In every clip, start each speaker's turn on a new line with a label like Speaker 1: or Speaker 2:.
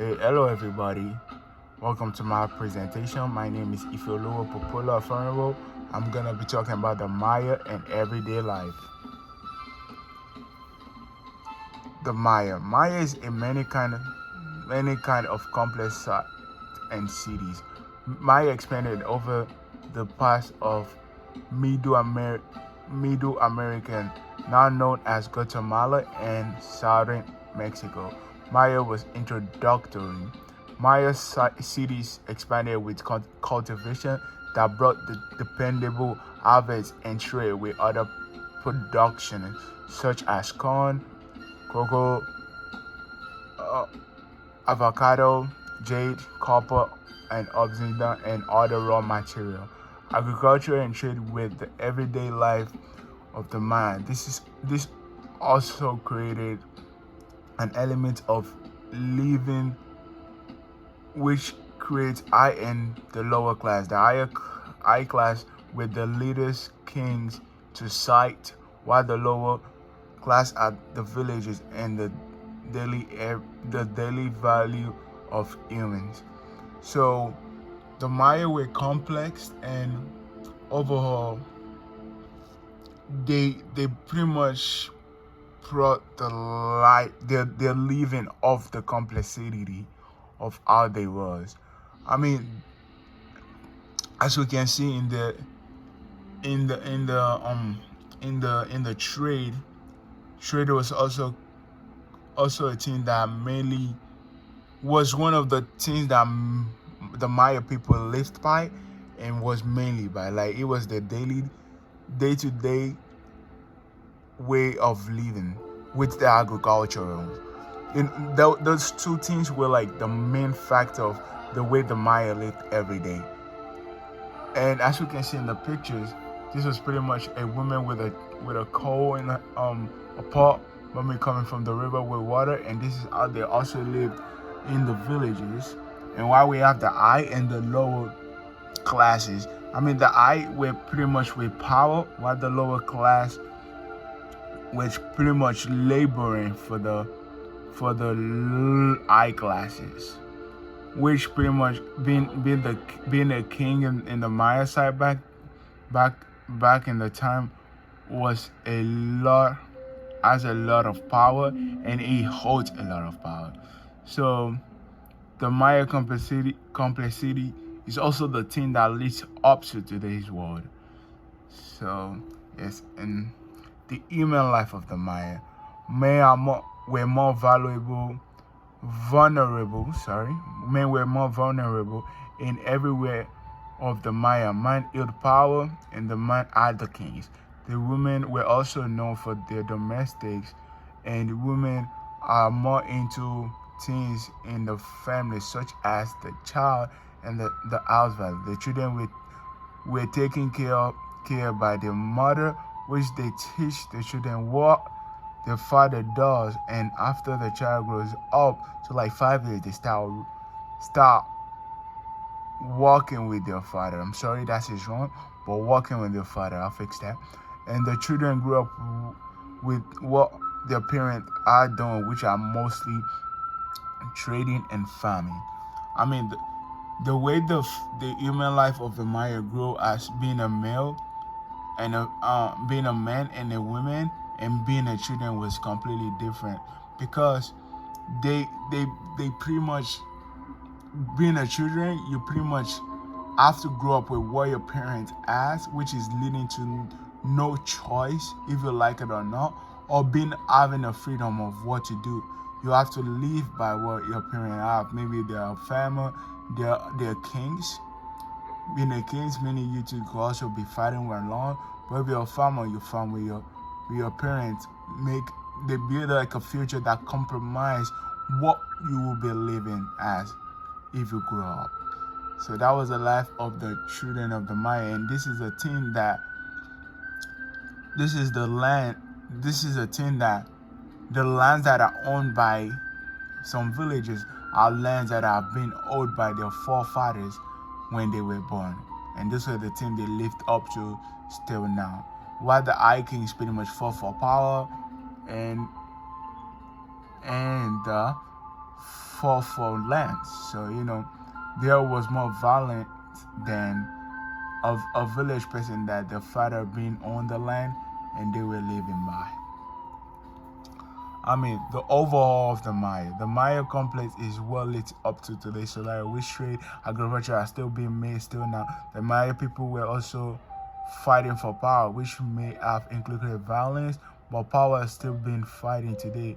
Speaker 1: Hello everybody. Welcome to my presentation. My name is Ifeoluwa Popola Afenro. I'm gonna be talking about the Maya and everyday life. The Maya is a many kind of complex sites and cities. Maya expanded over the past of Middle American, now known as Guatemala and southern Mexico. Maya was introductory. Maya cities expanded with cultivation that brought the dependable harvest and trade with other productions such as corn, cocoa, uh, avocado, jade, copper, and obsidian and other raw material. Agriculture and trade with the everyday life of the man. This also created an element of living which creates high and the lower class. The high class with the leaders, kings to sight, while the lower class are the villages and daily the daily value of humans. So the Maya were complex and overall they pretty much brought the light they're living off the complexity of how they was. I mean, as we can see in the in the in the trade was also a thing that mainly was one of the things that the Maya people lived by and was mainly by, like, it was the day to day way of living with the agriculture. And those two things were like the main factor of the way the Maya lived every day. And as you can see in the pictures, this was pretty much a woman with a coal in a pot, maybe coming from the river with water, and this is how they also lived in the villages. And while we have the high and the lower classes, I mean the high were pretty much with power, while the lower class was pretty much laboring for the high classes, which pretty much being a king in the Maya side back back in the time was a lot has a lot of power and it holds a lot of power. So the Maya complexity is also the thing that leads up to today's world. So yes, and the human life of the Maya were more men were more vulnerable in everywhere of the Maya. Man held power and the man had the kings. The women were also known for their domestics, and women are more into things in the family, such as the child and the housewife. The children were taken care by their mother, which they teach the children what their father does, and after the child grows up to like 5 years, they start walking with their father. I'm sorry that is wrong, but walking with their father, I'll fix that. And the children grew up with what their parents are doing, which are mostly trading and farming. I mean, the way the human life of the Maya grew as being a male and being a man and a woman and being a children was completely different, because they they they pretty much, being a children, you pretty much have to grow up with what your parents ask, which is leading to no choice if you like it or not, or being having the freedom of what to do. You have to live by what your parents have. Maybe they're a family, they're kings. Being a kings meaning you two could also be fighting with along. But if you're a farmer, you farm with your parents. They build like a future that compromise what you will be living as if you grow up. So that was the life of the children of the Maya, and this is a thing that this is the land. This is a thing that the lands that are owned by some villages are lands that have been owned by their forefathers when they were born, and this was the thing they lived up to still now. While the High Kings pretty much fought for power and fought for land. So there was more violent than a village person that the father being on the land and they were living by. I mean, the overall of the Maya complex is well lit up to today. So like which trade, agriculture are still being made still now. The Maya people were also fighting for power, which may have included violence, but power is still being fighting today.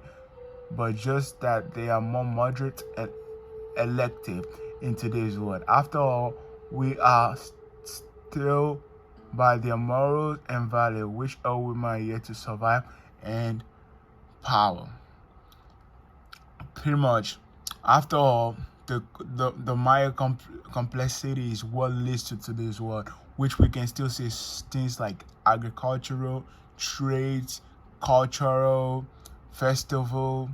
Speaker 1: But just that they are more moderate and elective in today's world. After all, we are still by their morals and value, which all women are here to survive and power. Pretty much, after all, the Maya complexity is what leads to today's world, which we can still see things like agricultural, trades, cultural, festival,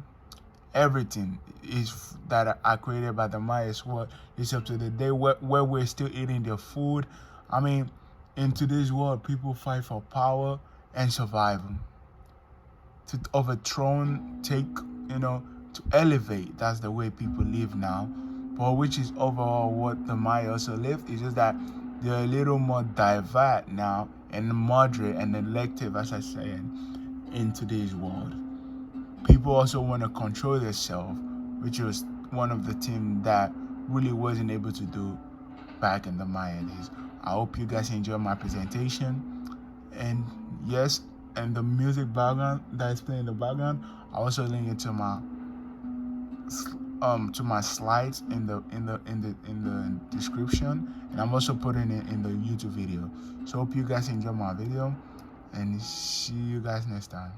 Speaker 1: everything is that are created by the Mayas. What is up to the day where we're still eating their food. I mean, in today's world, people fight for power and survival. To overthrow, take, to elevate. That's the way people live now. But which is overall what the Maya also lived. It's just that they're a little more divert now and moderate and elective, as I said, in today's world. People also want to control themselves, which was one of the things that really wasn't able to do back in the Maya days. I hope you guys enjoy my presentation. And yes, and the music background that is playing in the background, I also link it to my slides in the description, and I'm also putting it in the YouTube video. So hope you guys enjoy my video, and see you guys next time.